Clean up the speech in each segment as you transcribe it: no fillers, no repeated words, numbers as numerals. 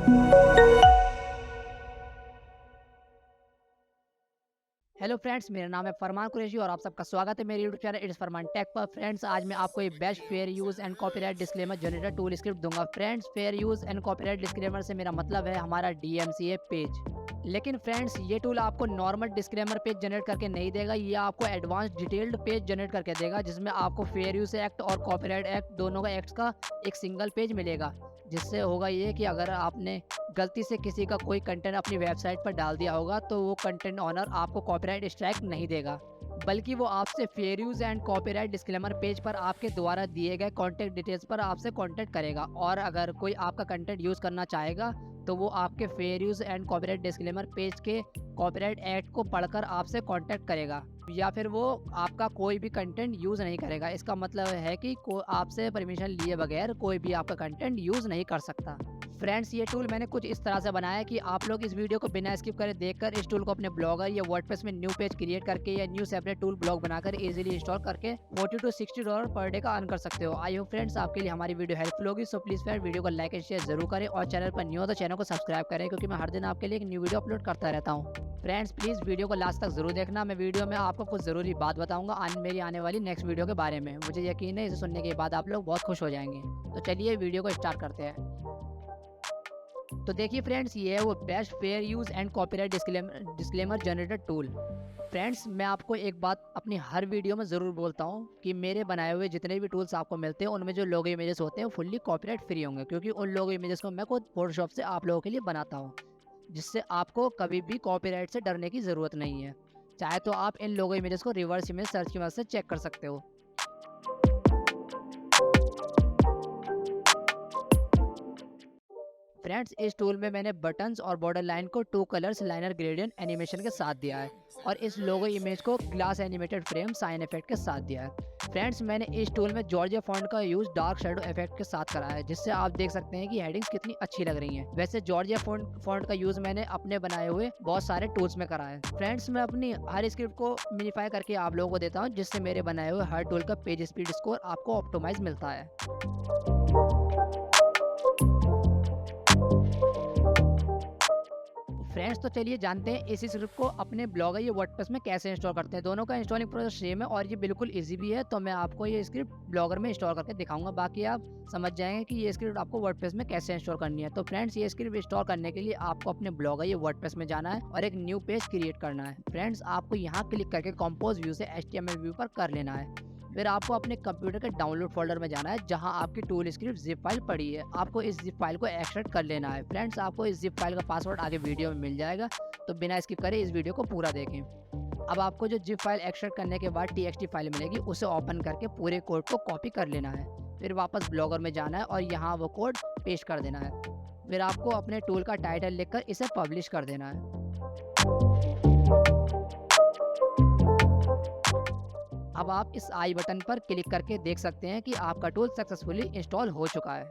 Hello friends, मेरा नाम है फरमान कुरैशी और आप सबका स्वागत है मेरे YouTube channel it's Farman tech पर। फ्रेंड्स, आज मैं आपको एक best fair use and copyright disclaimer generator tool script दूंगा। Friends, fair use and copyright disclaimer से मेरा मतलब है हमारा DMCA पेज। लेकिन फ्रेंड्स, ये टूल आपको नॉर्मल डिस्क्लेमर पेज जनरेट करके नहीं देगा, ये आपको एडवांस डिटेल्ड पेज जनरेट करके देगा, जिसमें आपको फेयर यूज़ एक्ट और कॉपीराइट एक्ट दोनों का एक्ट्स का एक सिंगल पेज मिलेगा। जिससे होगा ये कि अगर आपने गलती से किसी का कोई कंटेंट अपनी वेबसाइट पर डाल दिया होगा तो वो कंटेंट ओनर आपको कॉपीराइट स्ट्राइक नहीं देगा, बल्कि वो आपसे fair use and copyright disclaimer page पर आपके द्वारा दिए गए कॉन्टैक्ट डिटेल्स पर आपसे कॉन्टैक्ट करेगा। और अगर कोई आपका कंटेंट यूज़ करना चाहेगा तो वो आपके fair use and copyright disclaimer page के कॉपीराइट एक्ट को पढ़कर आपसे कॉन्टैक्ट करेगा, या फिर वो आपका कोई भी कंटेंट यूज़ नहीं करेगा। इसका मतलब है कि आपसे परमिशन लिए बगैर कोई भी आपका कंटेंट यूज़ नहीं कर सकता। फ्रेंड्स, ये टूल मैंने कुछ इस तरह से बनाया है कि आप लोग इस वीडियो को बिना स्किप करे देखकर इस टूल को अपने ब्लॉगर या वर्डप्रेस में न्यू पेज क्रिएट करके या न्यू सेपरेट टूल ब्लॉग बनाकर इजीली इंस्टॉल करके $40 to $60 पर डे का अर्न कर सकते हो। आई होप फ्रेंड्स आपके लिए हमारी वीडियो हेल्पफुल होगी। सो प्लीज़ फ्रेंड, वीडियो को लाइक एंड शेयर जरूर करें और चैनल पर न्यू हो तो चैनल को सब्सक्राइब करें, क्योंकि मैं हर दिन आपके लिए एक न्यू वीडियो अपलोड करता रहता हूँ। फ्रेंड्स, प्लीज़ वीडियो को लास्ट तक जरूर देखना। मैं वीडियो में आपको कुछ ज़रूरी बात बताऊंगा मेरी आने वाली नेक्स्ट वीडियो के बारे में। मुझे यकीन है इसे सुनने के बाद आप लोग बहुत खुश हो जाएंगे। तो चलिए वीडियो को स्टार्ट करते हैं। तो देखिए फ्रेंड्स, ये है वो best fair use and copyright disclaimer generator tool. Friends, मैं आपको एक बात अपनी हर वीडियो में ज़रूर बोलता हूँ कि मेरे बनाए हुए जितने भी टूल्स आपको मिलते हैं उनमें जो लोगो इमेजेस होते हैं वो फुल्ली कॉपीराइट फ्री होंगे, क्योंकि उन लोगो इमेजेस को मैं खुद फोटोशॉप से आप लोगों के लिए बनाता हूँ, जिससे आपको कभी भी कॉपीराइट से डरने की ज़रूरत नहीं है। चाहे तो आप इन लोगो इमेजेस को रिवर्स इमेज सर्च की मदद से चेक कर सकते हो। फ्रेंड्स, इस टूल में मैंने बटन्स और बॉर्डर लाइन को 2 कलर्स लाइनर ग्रेडियंट एनिमेशन के साथ दिया है और इस लोगो इमेज को glass animated frame sign effect के साथ दिया है। फ्रेंड्स, मैंने इस टूल में जॉर्जिया फॉन्ट का यूज़ डार्क शेडो इफेक्ट के साथ करा है, जिससे आप देख सकते हैं कि हेडिंग्स कितनी अच्छी लग रही हैं। वैसे जॉर्जिया फॉन्ट का यूज़ मैंने अपने बनाए हुए बहुत सारे टूल्स में करा है। फ्रेंड्स, मैं अपनी हर स्क्रिप्ट को मिनीफाई करके आप लोगों को देता हूँ, जिससे मेरे बनाए हुए हर टूल का पेज स्पीड स्कोर आपको ऑप्टिमाइज मिलता है। फ्रेंड्स, तो चलिए जानते हैं इसी स्क्रिप्ट को अपने ब्लॉगर या वर्डप्रेस में कैसे इंस्टॉल करते हैं। दोनों का इंस्टॉलिंग प्रोसेस सेम है और ये बिल्कुल इजी भी है। तो मैं आपको ये स्क्रिप्ट ब्लॉगर में इंस्टॉल करके दिखाऊंगा, बाकी आप समझ जाएंगे कि ये स्क्रिप्ट आपको वर्डप्रेस में कैसे इंस्टॉल करनी है। तो फ्रेंड्स, ये स्क्रिप्ट इंस्टॉल करने के लिए आपको अपने ब्लॉगर या वर्डप्रेस में जाना है और एक न्यू पेज क्रिएट करना है। फ्रेंड्स, आपको यहाँ क्लिक करके कंपोज व्यू से HTML व्यू पर कर लेना है। फिर आपको अपने कंप्यूटर के डाउनलोड फोल्डर में जाना है, जहां आपकी टूल स्क्रिप्ट जिप फाइल पड़ी है। आपको इस जिप फाइल को एक्सट्रैक्ट कर लेना है। फ्रेंड्स, आपको इस जिप फाइल का पासवर्ड आगे वीडियो में मिल जाएगा, तो बिना स्किप करे इस वीडियो को पूरा देखें। अब आपको जो जिप फाइल एक्सट्रैक्ट करने के बाद TXT फाइल मिलेगी, उसे ओपन करके पूरे कोड को कॉपी कर लेना है। फिर वापस ब्लॉगर में जाना है और यहाँ वो कोड पेस्ट कर देना है। फिर आपको अपने टूल का टाइटल लिखकर इसे पब्लिश कर देना है। अब आप इस आई बटन पर क्लिक करके देख सकते हैं कि आपका टूल सक्सेसफुली इंस्टॉल हो चुका है।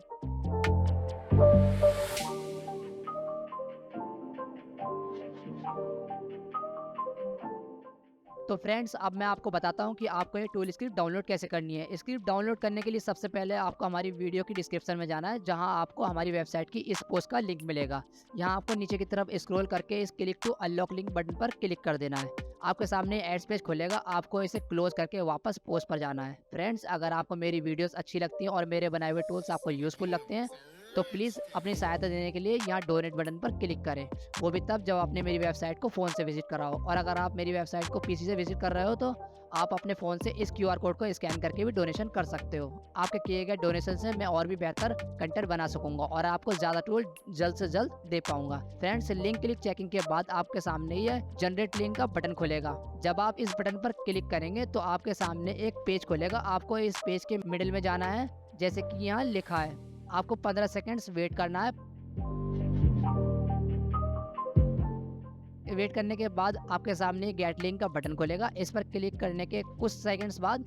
तो फ्रेंड्स, अब मैं आपको बताता हूं कि आपको ये टूल स्क्रिप्ट डाउनलोड कैसे करनी है। स्क्रिप्ट डाउनलोड करने के लिए सबसे पहले आपको हमारी वीडियो की डिस्क्रिप्शन में जाना है, जहां आपको हमारी वेबसाइट की इस पोस्ट का लिंक मिलेगा। यहां आपको नीचे की तरफ स्क्रॉल करके इस click to unlock link button पर क्लिक कर देना है। आपके सामने एड्स पेज खुलेगा, आपको इसे क्लोज करके वापस पोस्ट पर जाना है। फ्रेंड्स, अगर आपको मेरी वीडियोस अच्छी लगती हैं और मेरे बनाए हुए टूल्स आपको यूज़फुल लगते हैं तो प्लीज़ अपनी सहायता देने के लिए यहाँ डोनेट बटन पर क्लिक करें, वो भी तब जब आपने मेरी वेबसाइट को फ़ोन से विजिट करा हो। और अगर आप मेरी वेबसाइट को PC से विजिट कर रहे हो तो आप अपने फ़ोन से इस QR कोड को स्कैन करके भी डोनेशन कर सकते हो। आपके किए गए डोनेशन से मैं और भी बेहतर कंटेंट बना सकूंगा और आपको ज़्यादा टूल जल्द से जल्द दे पाऊंगा। फ्रेंड्स, लिंक क्लिक चेकिंग के बाद आपके सामने ये जनरेट लिंक का बटन खुलेगा। जब आप इस बटन पर क्लिक करेंगे तो आपके सामने एक पेज खुलेगा। आपको इस पेज के मिडिल में जाना है, जैसे कि यहाँ लिखा है। आपको 15 सेकेंड्स वेट करना है। वेट करने के बाद आपके सामने गेट लिंक का बटन खुलेगा। इस पर क्लिक करने के कुछ सेकंड्स बाद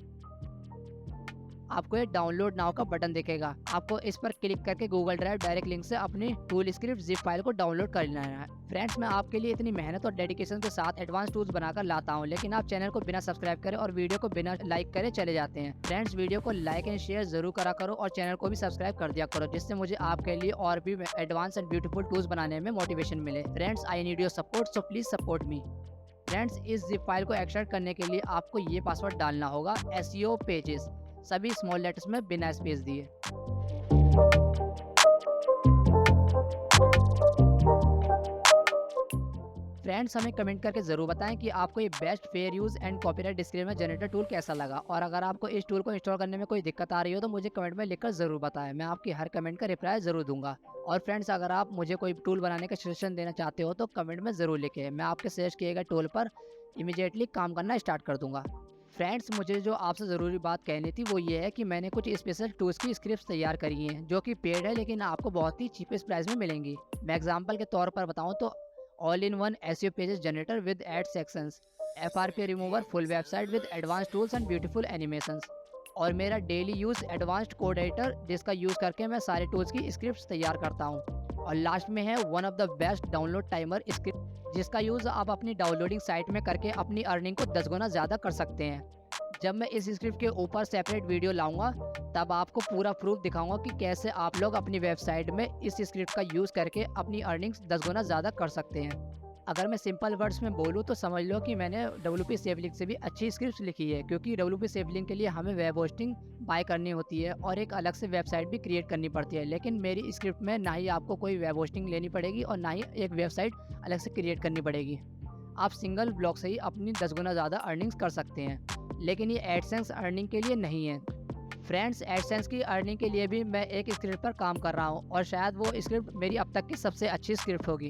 आपको ये डाउनलोड नाउ का बटन दिखेगा। आपको इस पर क्लिक करके गूगल ड्राइव डायरेक्ट लिंक से अपनी टूल स्क्रिप्ट जिप फाइल को डाउनलोड कर लेना है। फ्रेंड्स, मैं आपके लिए इतनी मेहनत और डेडिकेशन के साथ एडवांस टूल्स बनाकर लाता हूँ, लेकिन आप चैनल को बिना सब्सक्राइब करे और वीडियो को बिना लाइक करे चले जाते हैं। फ्रेंड्स, वीडियो को लाइक एंड शेयर जरूर करा करो और चैनल को भी सब्सक्राइब कर दिया करो, जिससे मुझे आपके लिए और भी एडवांस एंड ब्यूटीफुल टूल्स बनाने में मोटिवेशन मिले। Friends, I need your support, so please support me. Friends, इस जिप फाइल को एक्सट्रैक्ट करने के लिए आपको ये पासवर्ड डालना होगा, SEO पेजेस, सभी स्मॉल लेटर्स में बिना स्पेस दिए। फ्रेंड्स, हमें कमेंट करके ज़रूर बताएं कि आपको ये best fair use and copyright disclaimer generator tool कैसा लगा, और अगर आपको इस टूल को इंस्टॉल करने में कोई दिक्कत आ रही हो तो मुझे कमेंट में लिखकर ज़रूर बताएं। मैं आपकी हर कमेंट का रिप्लाई ज़रूर दूंगा। और फ्रेंड्स, अगर आप मुझे कोई टूल बनाने का सजेशन देना चाहते हो तो कमेंट में ज़रूर लिखें। मैं आपके सजेस्ट किए गए टूल पर इमीडिएटली काम करना स्टार्ट कर दूँगा। फ्रेंड्स, मुझे जो आपसे ज़रूरी बात कहनी थी वो ये है कि मैंने कुछ स्पेशल टूल्स की स्क्रिप्ट्स तैयार करी हैं जो कि पेड है, लेकिन आपको बहुत ही चीपेस्ट प्राइस में मिलेंगी। मैं एग्जांपल के तौर पर बताऊं तो all in one SEO pages generator with ad sections, FRP remover, full website with advance tools and beautiful animations, और मेरा daily use advanced code editor, जिसका यूज़ करके मैं सारे टूल्स की स्क्रिप्ट्स तैयार करता हूँ। और लास्ट में है one of the best download timer script, जिसका यूज़ आप अपनी डाउनलोडिंग साइट में करके अपनी अर्निंग को 10 गुना ज़्यादा कर सकते हैं। जब मैं इस स्क्रिप्ट के ऊपर सेपरेट वीडियो लाऊंगा तब आपको पूरा प्रूफ दिखाऊंगा कि कैसे आप लोग अपनी वेबसाइट में इस स्क्रिप्ट का यूज़ करके अपनी अर्निंग्स 10 गुना ज़्यादा कर सकते हैं। अगर मैं सिंपल वर्ड्स में बोलूँ तो समझ लो कि मैंने WP सेवलिंक से भी अच्छी स्क्रिप्ट लिखी है, क्योंकि WP सेवलिंक के लिए हमें वेब होस्टिंग बाय करनी होती है और एक अलग से वेबसाइट भी क्रिएट करनी पड़ती है। लेकिन मेरी स्क्रिप्ट में ना ही आपको कोई वेब होस्टिंग लेनी पड़ेगी और ना ही एक वेबसाइट अलग से क्रिएट करनी पड़ेगी। आप सिंगल ब्लॉक से ही अपनी 10 गुना ज़्यादा अर्निंग्स कर सकते हैं। लेकिन ये एडसेंस अर्निंग के लिए नहीं है। फ्रेंड्स, एडसेंस की अर्निंग के लिए भी मैं एक स्क्रिप्ट पर काम कर रहा हूँ और शायद वो स्क्रिप्ट मेरी अब तक की सबसे अच्छी स्क्रिप्ट होगी।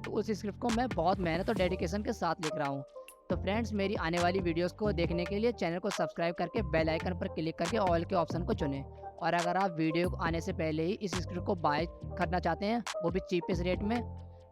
तो उस स्क्रिप्ट को मैं बहुत मेहनत और डेडिकेशन के साथ लिख रहा हूँ। तो फ्रेंड्स, मेरी आने वाली वीडियोस को देखने के लिए चैनल को सब्सक्राइब करके बेल आइकन पर क्लिक करके ऑल के ऑप्शन को चुनें। और अगर आप वीडियो आने से पहले ही इस स्क्रिप्ट को बाय करना चाहते हैं, वो भी चीपेस्ट रेट में,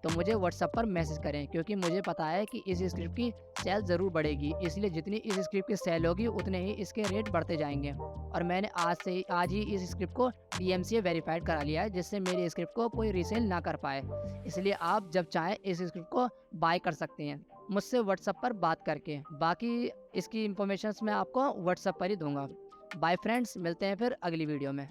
तो मुझे व्हाट्सएप पर मैसेज करें, क्योंकि मुझे पता है कि इस स्क्रिप्ट की सेल ज़रूर बढ़ेगी। इसलिए जितनी इस स्क्रिप्ट की सेल होगी उतने ही इसके रेट बढ़ते जाएंगे। और मैंने आज ही इस स्क्रिप्ट को DMCA वेरीफाइड करा लिया है, जिससे मेरी स्क्रिप्ट को कोई रीसेल ना कर पाए। इसलिए आप जब चाहें इस स्क्रिप्ट को बाय कर सकते हैं मुझसे व्हाट्सएप पर बात करके। बाकी इसकी इन्फॉर्मेशन मैं आपको व्हाट्सएप पर ही दूंगा। बाय फ्रेंड्स, मिलते हैं फिर अगली वीडियो में।